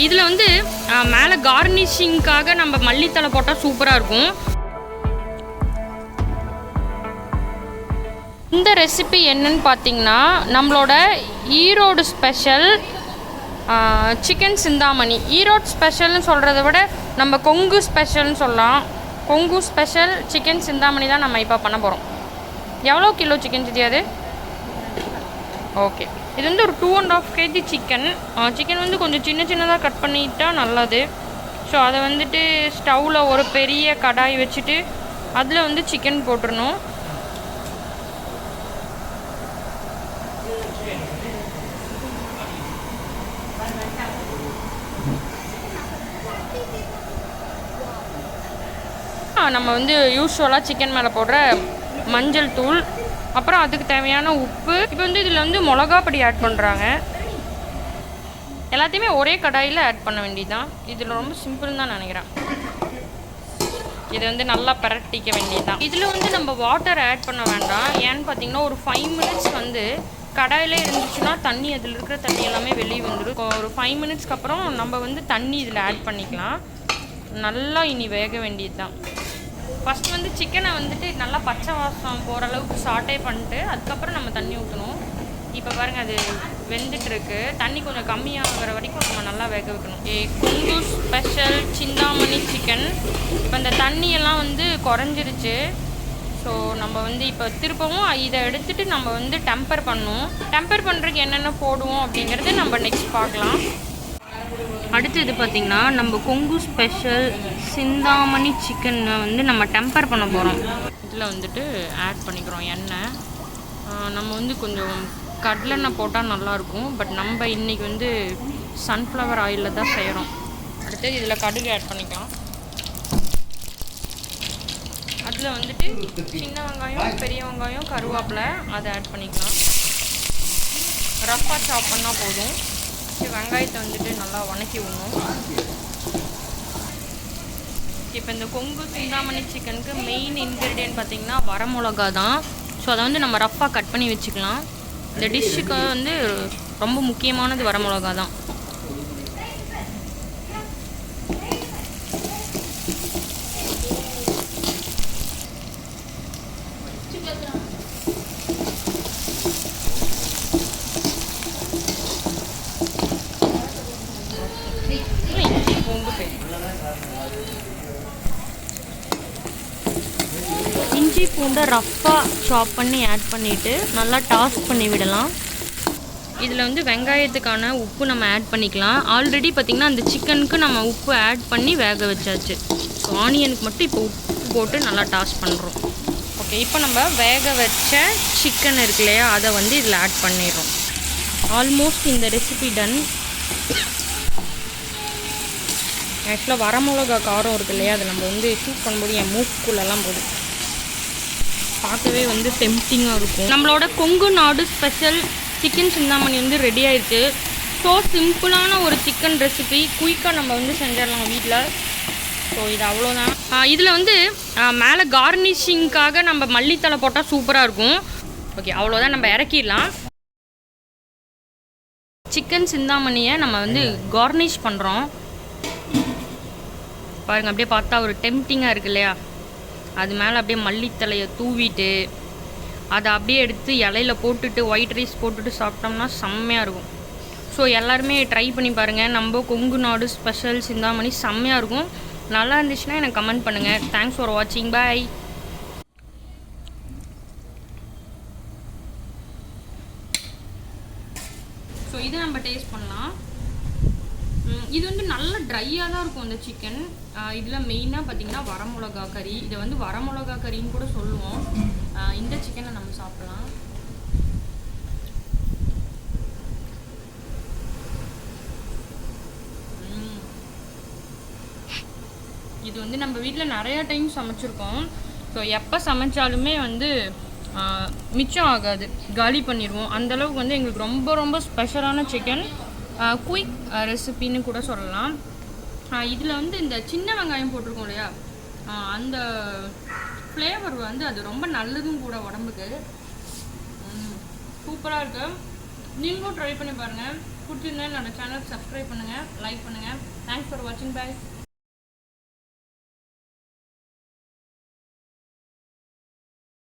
இதில் வந்து மேலே கார்னிஷிங்காக நம்ம மல்லித்தலை போட்டால் சூப்பராக இருக்கும். இந்த ரெசிபி என்னன்னு பார்த்தீங்கன்னா நம்மளோட ஈரோடு ஸ்பெஷல் சிக்கன் சிந்தாமணி. ஈரோடு ஸ்பெஷல்னு சொல்கிறத விட நம்ம கொங்கு ஸ்பெஷல்னு சொல்லலாம். கொங்கு ஸ்பெஷல் சிக்கன் சிந்தாமணி தான் நம்ம இப்போ பண்ண போகிறோம். எவ்வளோ கிலோ சிக்கன் தெரியாது? ஓகே, இது வந்து ஒரு 2.5 kg சிக்கன். சிக்கன் வந்து கொஞ்சம் சின்னதாக கட் பண்ணிட்டா நல்லது. ஸோ அதை வந்துட்டு ஸ்டவ்வில் ஒரு பெரிய கடாய் வச்சுட்டு அதில் வந்து சிக்கன் போட்டுடணும். நம்ம வந்து யூஸ்வலாக சிக்கன் மேலே போடுற மஞ்சள் தூள், அப்புறம் அதுக்கு தேவையான உப்பு. இப்போ வந்து இதில் வந்து மிளகா பொடி ஆட் பண்ணுறாங்க. எல்லாத்தையுமே ஒரே கடாயில் ஆட் பண்ண வேண்டியதுதான். இதில் ரொம்ப சிம்பிள் தான் நினைக்கிறேன். இதை வந்து நல்லா பரட்டிக்க வேண்டியதுதான். இதில் வந்து நம்ம வாட்டர் ஆட் பண்ண வேண்டாம். ஏன்னு பார்த்தீங்கன்னா ஒரு 5 minutes வந்து கடாயில் இருந்துச்சுன்னா தண்ணி, அதில் இருக்கிற தண்ணி எல்லாமே வெளியே வந்துடும். ஒரு 5 minutesக்கு அப்புறம் நம்ம வந்து தண்ணி இதில் ஆட் பண்ணிக்கலாம். நல்லா இனி வேக வேண்டியது தான். ஃபஸ்ட் வந்து சிக்கனை வந்துட்டு நல்லா பச்சை வாசம் போகிற அளவுக்கு சாட்டே பண்ணிட்டு அதுக்கப்புறம் நம்ம தண்ணி ஊற்றணும். இப்போ பாருங்கள், அது வெந்துட்டுருக்கு. தண்ணி கொஞ்சம் கம்மியாகிற வரைக்கும் நம்ம நல்லா வேக வைக்கணும். Kongu special Chintamani chicken. இப்போ இந்த தண்ணியெல்லாம் வந்து குறைஞ்சிருச்சு. ஸோ நம்ம வந்து இப்போ திருப்பவும் இதை எடுத்துகிட்டு நம்ம வந்து டெம்பர் பண்ணணும். டெம்பர் பண்ணுறதுக்கு என்னென்ன போடுவோம் அப்படிங்கிறது நம்ம நெக்ஸ்ட் பார்க்கலாம். அடுத்து இது பார்த்திங்கன்னா நம்ம கொங்கு ஸ்பெஷல் சிந்தாமணி சிக்கனை வந்து நம்ம டெம்பர் பண்ண போகிறோம். இதில் வந்துட்டு ஆட் பண்ணிக்கிறோம் எண்ணெய். நம்ம வந்து கொஞ்சம் கடலெண்ணெய் போட்டால் நல்லாயிருக்கும். பட் நம்ம இன்றைக்கி வந்து சன்ஃப்ளவர் ஆயிலில் தான் செய்கிறோம். அடுத்து இதில் கடுகு ஆட் பண்ணிக்கலாம். அதில் வந்துட்டு சின்ன வெங்காயம், பெரிய வெங்காயம், கருவேப்பிலை அதை ஆட் பண்ணிக்கலாம். ரஃப்பாக சாப் பண்ணால் போதும். வெங்காயத்தை வந்துட்டு நல்லா வணக்கி விடணும். இப்போ இந்த கொங்கு சிந்தாமணி சிக்கனுக்கு மெயின் இன்க்ரீடியன்ட் பார்த்திங்கன்னா வரமிளகா தான். ஸோ அதை வந்து நம்ம ரஃப்பாக கட் பண்ணி வச்சுக்கலாம். இந்த டிஷ்ஷுக்கு வந்து ரொம்ப முக்கியமானது வரமிளகா தான். இஞ்சி பூண்டை ரஃப்பாக சாப் பண்ணி ஆட் பண்ணிவிட்டு நல்லா டாஸ் பண்ணி விடலாம். இதில் வந்து வெங்காயத்துக்கான உப்பு நம்ம ஆட் பண்ணிக்கலாம். ஆல்ரெடி பார்த்திங்கன்னா அந்த சிக்கனுக்கு நம்ம உப்பு ஆட் பண்ணி வேக வச்சாச்சு. ஸோ ஆனியனுக்கு மட்டும் இப்போ உப்பு போட்டு நல்லா டாஸ் பண்ணுறோம். ஓகே, இப்போ நம்ம வேக வச்ச சிக்கன் இருக்கு இல்லையா, அதை வந்து இதில் ஆட் பண்ணிடுறோம். ஆல்மோஸ்ட் இந்த ரெசிபி டன். ஆக்சுவலாக வரமிளகா காரம் இருக்குது இல்லையா, அதை நம்ம வந்து சூப் பண்ணும்போது என் மூக்குள்ளெல்லாம் போதும். பார்க்கவே வந்து டெம்ப்டிங்காக இருக்கும். நம்மளோட கொங்கு நாடு ஸ்பெஷல் சிக்கன் சிந்தாமணி வந்து ரெடி ஆயிடுச்சு. ஸோ சிம்பிளான ஒரு சிக்கன் ரெசிபி குயிக்காக நம்ம வந்து செஞ்சிடலாம் வீட்டில். ஸோ இது அவ்வளோதான். இதில் வந்து மேலே கார்னிஷிங்காக நம்ம மல்லித்தலை போட்டால் சூப்பராக இருக்கும். ஓகே, அவ்வளோதான், நம்ம இறக்கிடலாம். சிக்கன் சிந்தாமணியை நம்ம வந்து கார்னிஷ் பண்ணுறோம். பாருங்கள், அப்படியே பார்த்தா ஒரு டெம்ப்டிங்காக இருக்கு இல்லையா. அது மேலே அப்படியே மல்லித்தலையை தூவிட்டு அதை அப்படியே எடுத்து இலையில போட்டுட்டு ஒயிட் ரைஸ் போட்டுட்டு சாப்பிட்டோம்னா செம்மையாக இருக்கும். ஸோ எல்லாருமே ட்ரை பண்ணி பாருங்கள். நம்ம கொங்கு நாடு ஸ்பெஷல் சிந்தாமணி செம்மையாக இருக்கும். நல்லா இருந்துச்சுன்னா எனக்கு கமெண்ட் பண்ணுங்கள். தேங்க்ஸ் ஃபார் வாட்சிங். பாய். ஸோ இதை நம்ம டேஸ்ட் பண்ணலாம். இது வந்து நல்ல ட்ரையாக தான் இருக்கும் இந்த சிக்கன். இதில் மெயினாக பார்த்திங்கன்னா வரமிளகா கறி. இதை வந்து வரமிளகா கறின்னு கூட சொல்லுவோம். இந்த சிக்கனை நம்ம சாப்பிடலாம். இது வந்து நம்ம வீட்டில் நிறையா டைம் சமைச்சிருக்கோம். ஸோ எப்போ சமைச்சாலுமே வந்து மிச்சம் ஆகாது, காலி பண்ணிடுவோம். அந்தளவுக்கு வந்து எங்களுக்கு ரொம்ப ரொம்ப ஸ்பெஷலான சிக்கன். குயிக் ரெசிபின்னு கூட சொல்லலாம். இதில் வந்து இந்த சின்ன வெங்காயம் போட்டிருக்கோம் இல்லையா, அந்த ஃப்ளேவர் வந்து அது ரொம்ப நல்லதும் கூட உடம்புக்கு. சூப்பராக இருக்குது. நீங்களும் ட்ரை பண்ணி பாருங்கள். பிடிச்சிருந்தா என்னோட சேனல் சப்ஸ்கிரைப் பண்ணுங்கள், லைக் பண்ணுங்கள். தேங்க்ஸ் ஃபார் வாட்சிங். பை.